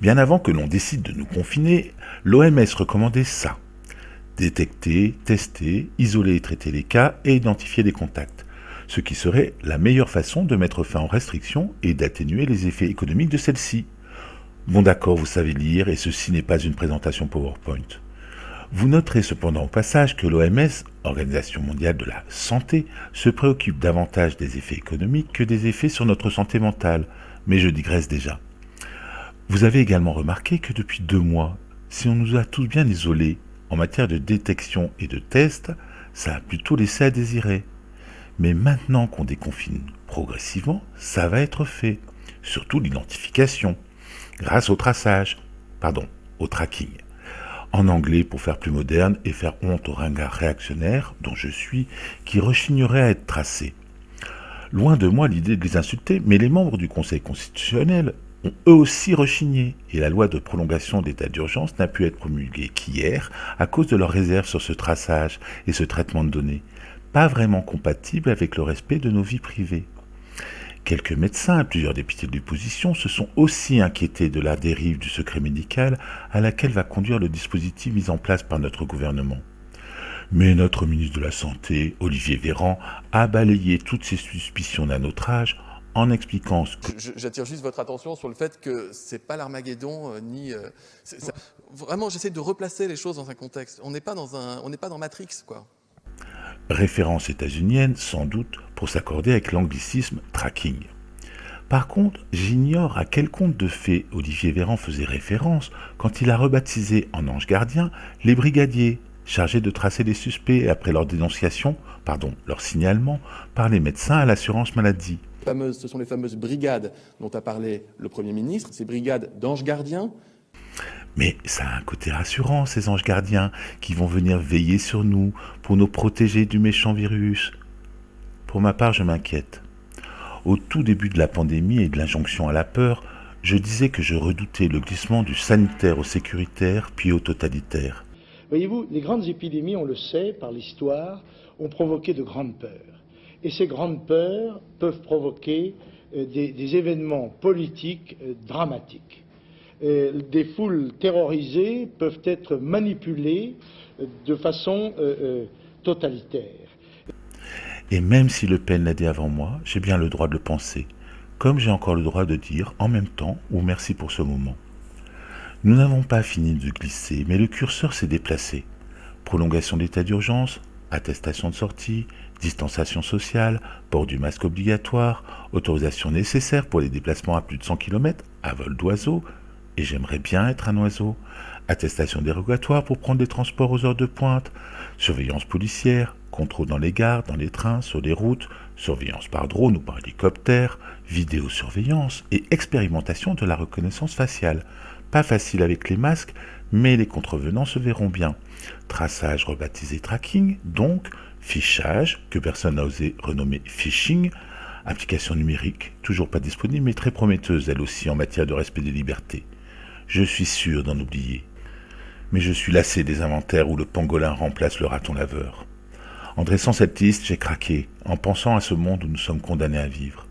Bien avant que l'on décide de nous confiner, l'OMS recommandait ça. Détecter, tester, isoler et traiter les cas et identifier les contacts. Ce qui serait la meilleure façon de mettre fin aux restrictions et d'atténuer les effets économiques de celles-ci. Bon d'accord, vous savez lire et ceci n'est pas une présentation PowerPoint. Vous noterez cependant au passage que l'OMS, Organisation mondiale de la santé, se préoccupe davantage des effets économiques que des effets sur notre santé mentale, mais je digresse déjà. Vous avez également remarqué que depuis 2 mois, si on nous a tous bien isolés en matière de détection et de test, ça a plutôt laissé à désirer. Mais maintenant qu'on déconfine progressivement, ça va être fait, surtout l'identification, grâce au traçage, au tracking. En anglais pour faire plus moderne et faire honte aux ringards réactionnaires, dont je suis, qui rechigneraient à être tracés. Loin de moi l'idée de les insulter, mais les membres du Conseil constitutionnel ont eux aussi rechigné, et la loi de prolongation d'état d'urgence n'a pu être promulguée qu'hier à cause de leurs réserves sur ce traçage et ce traitement de données, pas vraiment compatible avec le respect de nos vies privées. Quelques médecins et plusieurs députés de l'opposition se sont aussi inquiétés de la dérive du secret médical à laquelle va conduire le dispositif mis en place par notre gouvernement. Mais notre ministre de la Santé, Olivier Véran, a balayé toutes ces suspicions d'un autre âge en expliquant ce que... J'attire juste votre attention sur le fait que c'est pas l'Armageddon, Vraiment, j'essaie de replacer les choses dans un contexte. On n'est pas dans Matrix, quoi. Référence états-unienne, sans doute, pour s'accorder avec l'anglicisme tracking. Par contre, j'ignore à quel conte de fées Olivier Véran faisait référence quand il a rebaptisé en anges gardiens les brigadiers, chargés de tracer les suspects après leur dénonciation, leur signalement, par les médecins à l'assurance maladie. Ce sont les fameuses brigades dont a parlé le Premier ministre, ces brigades d'anges gardiens. Mais ça a un côté rassurant, ces anges gardiens, qui vont venir veiller sur nous pour nous protéger du méchant virus. Pour ma part, je m'inquiète. Au tout début de la pandémie et de l'injonction à la peur, je disais que je redoutais le glissement du sanitaire au sécuritaire, puis au totalitaire. Voyez-vous, les grandes épidémies, on le sait par l'histoire, ont provoqué de grandes peurs. Et ces grandes peurs peuvent provoquer des événements politiques dramatiques. Des foules terrorisées peuvent être manipulées de façon totalitaire. Et même si Le Pen l'a dit avant moi, j'ai bien le droit de le penser, comme j'ai encore le droit de dire en même temps ou merci pour ce moment. Nous n'avons pas fini de glisser, mais le curseur s'est déplacé. Prolongation d'état d'urgence, attestation de sortie, distanciation sociale, port du masque obligatoire, autorisation nécessaire pour les déplacements à plus de 100 km à vol d'oiseau, et j'aimerais bien être un oiseau, attestation dérogatoire pour prendre des transports aux heures de pointe, surveillance policière, contrôle dans les gares, dans les trains, sur les routes, surveillance par drone ou par hélicoptère, vidéosurveillance et expérimentation de la reconnaissance faciale. Pas facile avec les masques, mais les contrevenants se verront bien. Traçage rebaptisé tracking, donc fichage, que personne n'a osé renommer phishing, application numérique, toujours pas disponible mais très prometteuse elle aussi en matière de respect des libertés. Je suis sûr d'en oublier. Mais je suis lassé des inventaires où le pangolin remplace le raton laveur. En dressant cette liste, j'ai craqué, en pensant à ce monde où nous sommes condamnés à vivre.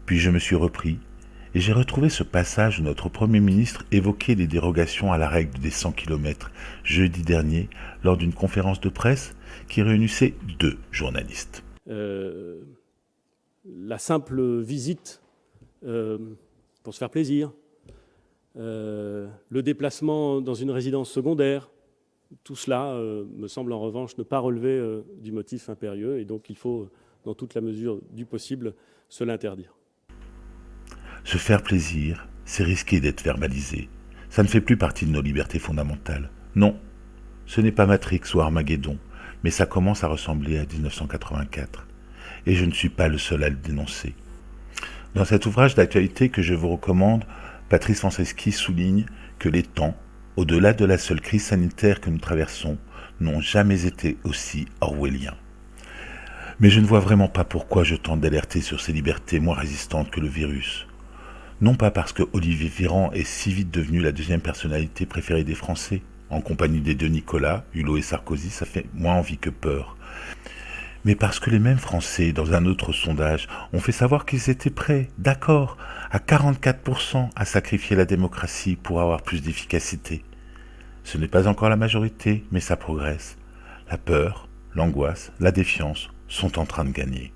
Puis je me suis repris, et j'ai retrouvé ce passage où notre Premier ministre évoquait les dérogations à la règle des 100 km jeudi dernier lors d'une conférence de presse qui réunissait 2 journalistes. La simple visite pour se faire plaisir, le déplacement dans une résidence secondaire, tout cela me semble en revanche ne pas relever du motif impérieux et donc il faut, dans toute la mesure du possible, se l'interdire. Se faire plaisir, c'est risquer d'être verbalisé. Ça ne fait plus partie de nos libertés fondamentales. Non, ce n'est pas Matrix ou Armageddon, mais ça commence à ressembler à 1984. Et je ne suis pas le seul à le dénoncer. Dans cet ouvrage d'actualité que je vous recommande, Patrice Franceschini souligne que les temps, au-delà de la seule crise sanitaire que nous traversons, n'ont jamais été aussi orwelliens. Mais je ne vois vraiment pas pourquoi je tente d'alerter sur ces libertés moins résistantes que le virus. Non pas parce que Olivier Véran est si vite devenu la deuxième personnalité préférée des Français, en compagnie des deux Nicolas, Hulot et Sarkozy, ça fait moins envie que peur. Mais parce que les mêmes Français, dans un autre sondage, ont fait savoir qu'ils étaient prêts, d'accord, à 44% à sacrifier la démocratie pour avoir plus d'efficacité. Ce n'est pas encore la majorité, mais ça progresse. La peur, l'angoisse, la défiance sont en train de gagner.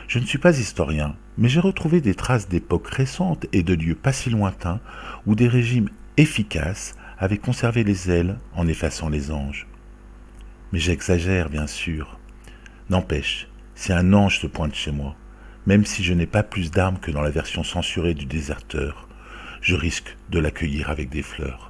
Je ne suis pas historien, mais j'ai retrouvé des traces d'époques récentes et de lieux pas si lointains où des régimes efficaces avaient conservé les ailes en effaçant les anges. Mais j'exagère, bien sûr. N'empêche, si un ange se pointe chez moi, même si je n'ai pas plus d'armes que dans la version censurée du Déserteur, je risque de l'accueillir avec des fleurs.